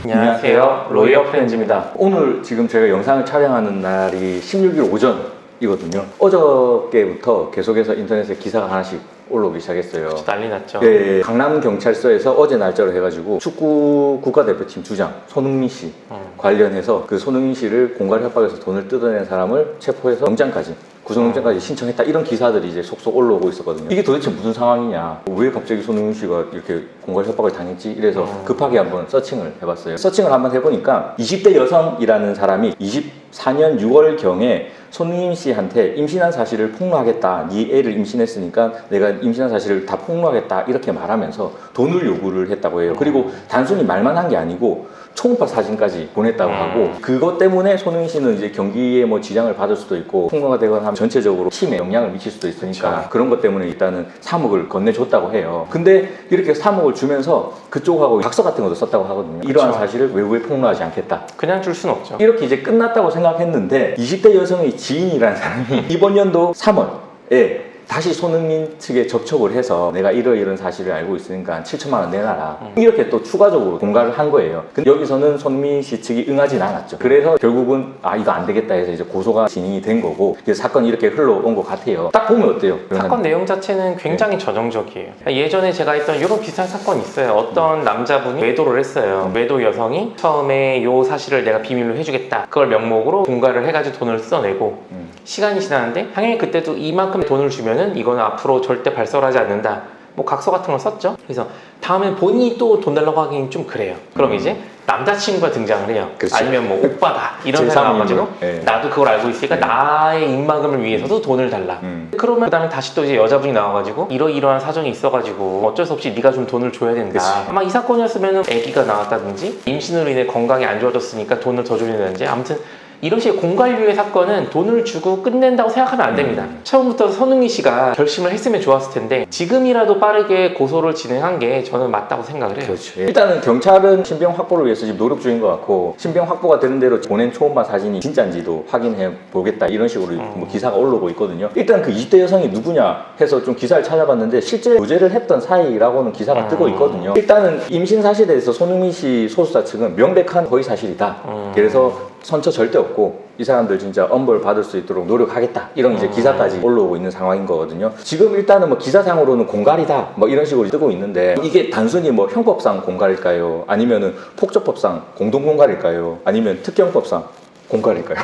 안녕하세요. 로이어 프렌즈입니다. 오늘 지금 제가 영상을 촬영하는 날이 16일 오전이거든요. 어저께부터 계속해서 인터넷에 기사가 하나씩 올라오기 시작했어요. 난리 났죠. 네, 강남경찰서에서 어제 날짜로 해가지고 축구 국가대표팀 주장 손흥민 씨 관련해서 그 손흥민 씨를 공갈 협박에서 돈을 뜯어낸 사람을 체포해서 영장까지 구속영장까지 신청했다, 이런 기사들이 이제 속속 올라오고 있었거든요. 이게 도대체 무슨 상황이냐, 왜 갑자기 손흥민 씨가 이렇게 공갈 협박을 당했지, 이래서 급하게 한번 서칭을 해봤어요. 서칭을 한번 해보니까 20대 여성이라는 사람이 24년 6월경에 손흥민 씨한테 임신한 사실을 폭로하겠다, 네 애를 임신했으니까 내가 임신한 사실을 다 폭로하겠다, 이렇게 말하면서 돈을 요구를 했다고 해요. 그리고 단순히 말만 한 게 아니고 초음파 사진까지 보냈다고 하고, 그것 때문에 손흥민 씨는 이제 경기에 뭐 지장을 받을 수도 있고 폭로가 되거나 하면 전체적으로 팀에 영향을 미칠 수도 있으니까, 그렇죠. 그런 것 때문에 일단은 3억을 건네줬다고 해요. 근데 이렇게 3억을 주면서 그쪽하고 각서 같은 것도 썼다고 하거든요. 이러한 사실을 외부에 폭로하지 않겠다, 그냥 줄 순 없죠. 이렇게 이제 끝났다고 생각했는데 20대 여성의 지인이라는 사람이 이번 연도 3월에 다시 손흥민 측에 접촉을 해서 내가 이러이런 사실을 알고 있으니까 7천만 원 내놔라, 이렇게 또 추가적으로 공갈을 한 거예요. 근데 여기서는 손흥민 씨 측이 응하진 않았죠. 그래서 결국은 이거 안 되겠다 해서 이제 고소가 진행이 된 거고, 그래서 사건이 이렇게 흘러온 것 같아요. 딱 보면 어때요? 사건 내용 자체는 굉장히 전형적이에요. 예전에 제가 했던 이런 비슷한 사건이 있어요. 어떤 남자분이 외도를 했어요. 외도 여성이 처음에 요 사실을 내가 비밀로 해주겠다, 그걸 명목으로 공갈을 해가지고 돈을 써내고 시간이 지났는데 당연히 그때도 이만큼 돈을 주면은 이거는 앞으로 절대 발설하지 않는다, 뭐 각서 같은 걸 썼죠. 그래서 다음엔 본인이 또 돈 달라고 하기는 좀 그래요. 그럼 이제 남자친구가 등장을 해요. 그렇지. 아니면 뭐 오빠가 이런 사람 와가지고 네. 나도 그걸 알고 있으니까 나의 입막음을 위해서도 돈을 달라. 그러면 그 다음에 다시 또 이제 여자분이 나와가지고 이러이러한 사정이 있어가지고 어쩔 수 없이 네가 좀 돈을 줘야 된다. 그치. 아마 이 사건이었으면 아기가 나왔다든지 임신으로 인해 건강이 안 좋아졌으니까 돈을 더 줘야 되는지, 아무튼 이런 식의 공갈류의 사건은 돈을 주고 끝낸다고 생각하면 안 됩니다. 처음부터 손흥민 씨가 결심을 했으면 좋았을 텐데 지금이라도 빠르게 고소를 진행한 게 저는 맞다고 생각을 해요. 그렇죠. 일단은 경찰은 신병 확보를 위해서 지금 노력 중인 것 같고, 신병 확보가 되는 대로 보낸 초음파 사진이 진짜인지도 확인해 보겠다, 이런 식으로 뭐 기사가 올라오고 있거든요. 일단 그 20대 여성이 누구냐 해서 좀 기사를 찾아봤는데 실제 교제를 했던 사이라고는 기사가 뜨고 있거든요. 일단은 임신 사실에 대해서 손흥민 씨 소수자 측은 명백한 허위 사실이다. 그래서 선처 절대 없고 이 사람들 진짜 엄벌 받을 수 있도록 노력하겠다, 이런 이제 기사까지 올라오고 있는 상황인 거거든요. 지금 일단은 뭐 기사상으로는 공갈이다, 뭐 이런 식으로 뜨고 있는데, 이게 단순히 뭐 형법상 공갈일까요? 아니면은 폭처법상 공동 공갈일까요? 아니면 특경법상 공갈일까요?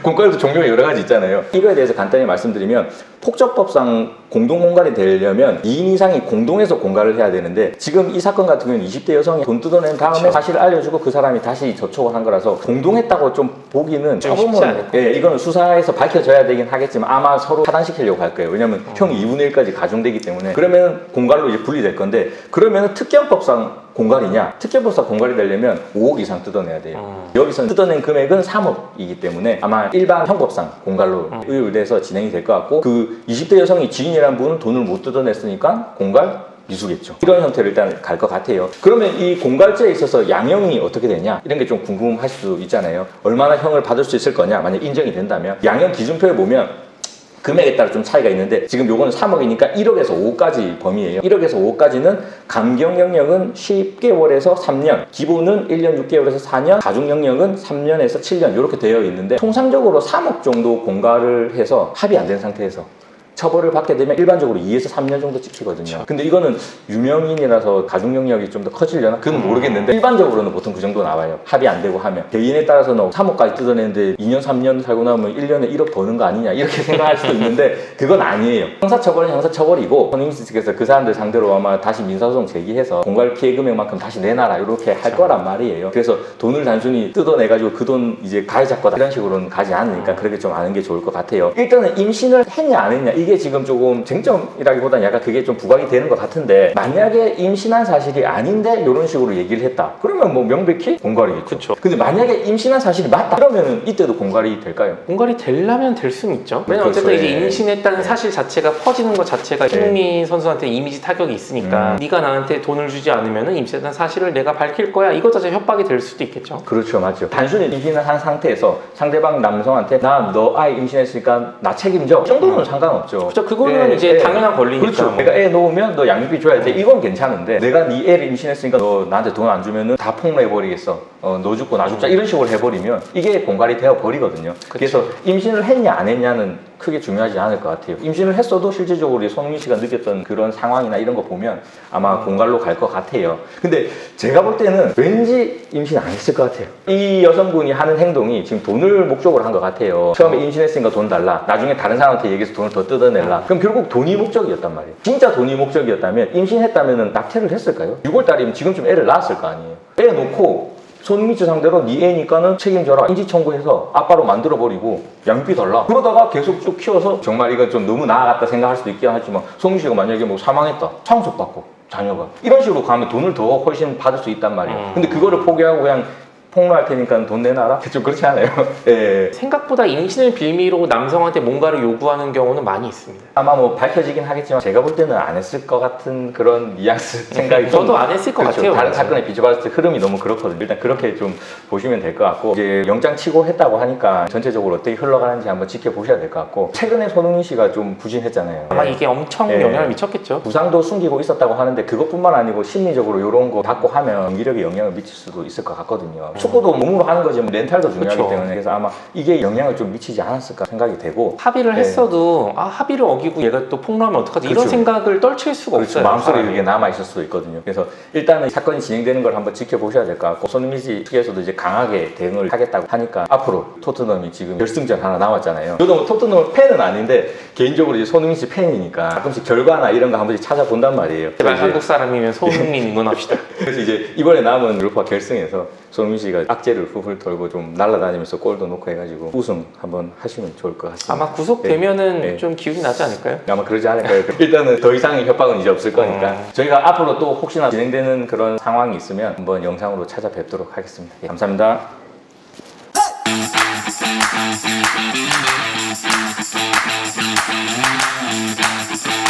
공갈도 종류가 여러 가지 있잖아요. 이거에 대해서 간단히 말씀드리면, 폭처법상 공동 공갈이 되려면 2인 이상이 공동해서 공갈을 해야 되는데, 지금 이 사건 같은 경우는 20대 여성이 돈 뜯어낸 다음에 그렇죠. 사실을 알려주고 그 사람이 다시 접촉을 한 거라서 공동했다고 좀 보기는 좀 쉽지 않을 조금은, 예, 이거는 수사에서 밝혀져야 되긴 하겠지만 아마 서로 차단시키려고 할 거예요. 왜냐면 형이 2분의 1까지 가중되기 때문에. 그러면 공갈로 이제 분리될 건데, 그러면 특경법상 공갈이냐? 특경법상 공갈이 되려면 5억 이상 뜯어내야 돼요. 여기서 뜯어낸 금액은 3억이기 때문에 아마 일반 형법상 공갈로 의율돼서 진행이 될 것 같고, 그 20대 여성이 지인이라는 분은 돈을 못 뜯어냈으니까 공갈 미수겠죠. 이런 형태로 일단 갈 것 같아요. 그러면 이 공갈죄에 있어서 양형이 어떻게 되냐, 이런 게 좀 궁금할 수 있잖아요. 얼마나 형을 받을 수 있을 거냐, 만약 인정이 된다면. 양형 기준표에 보면 금액에 따라 좀 차이가 있는데, 지금 요거는 3억이니까 1억에서 5억까지 범위예요. 1억에서 5억까지는 감경영역은 10개월에서 3년, 기본은 1년 6개월에서 4년, 가중영역은 3년에서 7년 이렇게 되어 있는데, 통상적으로 3억 정도 공갈을 해서 합의 안 된 상태에서 처벌을 받게 되면 일반적으로 2에서 3년 정도 찍히거든요. 근데 이거는 유명인이라서 가중영역이 좀 더 커지려나? 그건 모르겠는데 일반적으로는 보통 그 정도 나와요. 합의 안 되고 하면. 개인에 따라서는 3억까지 뜯어내는데 2년 3년 살고 나면 1년에 1억 버는 거 아니냐, 이렇게 생각할 수도 있는데 그건 아니에요. 형사처벌은 형사처벌이고, 손흥민 씨 측에서 그 사람들 상대로 아마 다시 민사소송 제기해서 공갈 피해 금액만큼 다시 내놔라, 이렇게 할 거란 말이에요. 그래서 돈을 단순히 뜯어내가지고 그 돈 이제 가해자 거다, 이런 식으로는 가지 않으니까 그렇게 좀 아는 게 좋을 것 같아요. 일단은 임신을 했냐 안 했냐, 이게 지금 조금 쟁점이라기보다는 약간 그게 좀 부각이 되는 것 같은데, 만약에 임신한 사실이 아닌데 이런 식으로 얘기를 했다, 그러면 뭐 명백히 공갈이겠죠. 그쵸. 근데 만약에 임신한 사실이 맞다, 그러면 이때도 공갈이 될까요? 공갈이 되려면 될 수는 있죠. 왜냐면 그렇죠. 어쨌든 이제 예. 임신했다는 사실 자체가 퍼지는 것 자체가 손흥민 선수한테 이미지 타격이 있으니까 네가 나한테 돈을 주지 않으면 임신했다는 사실을 내가 밝힐 거야, 이것 자체 협박이 될 수도 있겠죠. 그렇죠, 맞죠. 단순히 임신을 한 상태에서 상대방 남성한테 나 너 아이 임신했으니까 나 책임져, 이 정도는 상관없죠. 맞죠. 그렇죠. 그거는 이제 당연한 권리니까. 그렇죠. 뭐. 내가 애 놓으면 너 양육비 줘야 돼. 이건 괜찮은데 내가 네 애를 임신했으니까 너 나한테 돈 안 주면은 다 폭로해버리겠어. 너 죽고 나 죽자 이런 식으로 해버리면 이게 공갈이 되어 버리거든요. 그래서 임신을 했냐 안 했냐는 크게 중요하지 않을 것 같아요. 임신을 했어도 실질적으로 손흥민 씨가 느꼈던 그런 상황이나 이런 거 보면 아마 공갈로 갈 것 같아요. 근데 제가 볼 때는 왠지 임신 안 했을 것 같아요. 이 여성분이 하는 행동이 지금 돈을 목적으로 한 것 같아요. 처음에 임신했으니까 돈 달라. 나중에 다른 사람한테 얘기해서 돈을 더 뜯어내라. 그럼 결국 돈이 목적이었단 말이에요. 진짜 돈이 목적이었다면 임신했다면 낙태를 했을까요? 6월 달이면 지금쯤 애를 낳았을 거 아니에요. 애 놓고 손흥민 씨 상대로 네 애니까는 책임져라 인지청구해서 아빠로 만들어버리고 양육비 달라 그러다가 계속 쭉 키워서 정말 이건 좀 너무 나아갔다 생각할 수도 있긴 하지만 손흥민 씨가 만약에 뭐 사망했다 상속받고 자녀가 이런 식으로 가면 돈을 더 훨씬 받을 수 있단 말이에요. 근데 그거를 포기하고 그냥 폭로할 테니까 돈 내놔라? 좀 그렇지 않아요? 예. 생각보다 임신을 빌미로 남성한테 뭔가를 요구하는 경우는 많이 있습니다. 아마 뭐 밝혀지긴 하겠지만 제가 볼 때는 안 했을 것 같은 그런 뉘앙스 생각이 저도 안 했을 것 같아요. 다른 사건에 비춰봤을 때 흐름이 너무 그렇거든요. 일단 그렇게 좀 보시면 될 것 같고 이제 영장 치고 했다고 하니까 전체적으로 어떻게 흘러가는지 한번 지켜보셔야 될 것 같고 최근에 손흥민 씨가 좀 부진했잖아요. 아마 이게 엄청 예. 영향을 미쳤겠죠. 부상도 숨기고 있었다고 하는데 그것뿐만 아니고 심리적으로 이런 거 받고 하면 경기력에 영향을 미칠 수도 있을 것 같거든요. 축구도 몸으로 하는 거지 멘탈도 중요하기 그쵸. 때문에 그래서 아마 이게 영향을 좀 미치지 않았을까 생각이 되고 합의를 네. 했어도 합의를 어기고 얘가 또 폭로하면 어떡하지 이런 그렇죠. 생각을 떨칠 수가 그렇죠. 없어요. 마음속에 사람이. 그게 남아있을 수도 있거든요. 그래서 일단은 사건이 진행되는 걸 한번 지켜보셔야 될 것 같고 손흥민 씨 측에서도 이제 강하게 대응을 하겠다고 하니까 앞으로 토트넘이 지금 결승전 하나 남았잖아요. 저도 뭐 토트넘 팬은 아닌데 개인적으로 이제 손흥민 씨 팬이니까 가끔씩 결과나 이런 거 한 번씩 찾아본단 말이에요. 제발 이제 한국 사람이면 손흥민 응원합시다. 그래서 이제 이번에 남은 유로파 결승에서 손흥민 씨가 악재를 훌훌 털고 좀 날아다니면서 골도 넣고 해가지고 우승 한번 하시면 좋을 것 같습니다. 아마 구속되면은 네. 좀 기운이 나지 않을까요? 아마 그러지 않을까요? 일단은 더 이상의 협박은 이제 없을 거니까 저희가 앞으로 또 혹시나 진행되는 그런 상황이 있으면 한번 영상으로 찾아뵙도록 하겠습니다. 예, 감사합니다. Hey!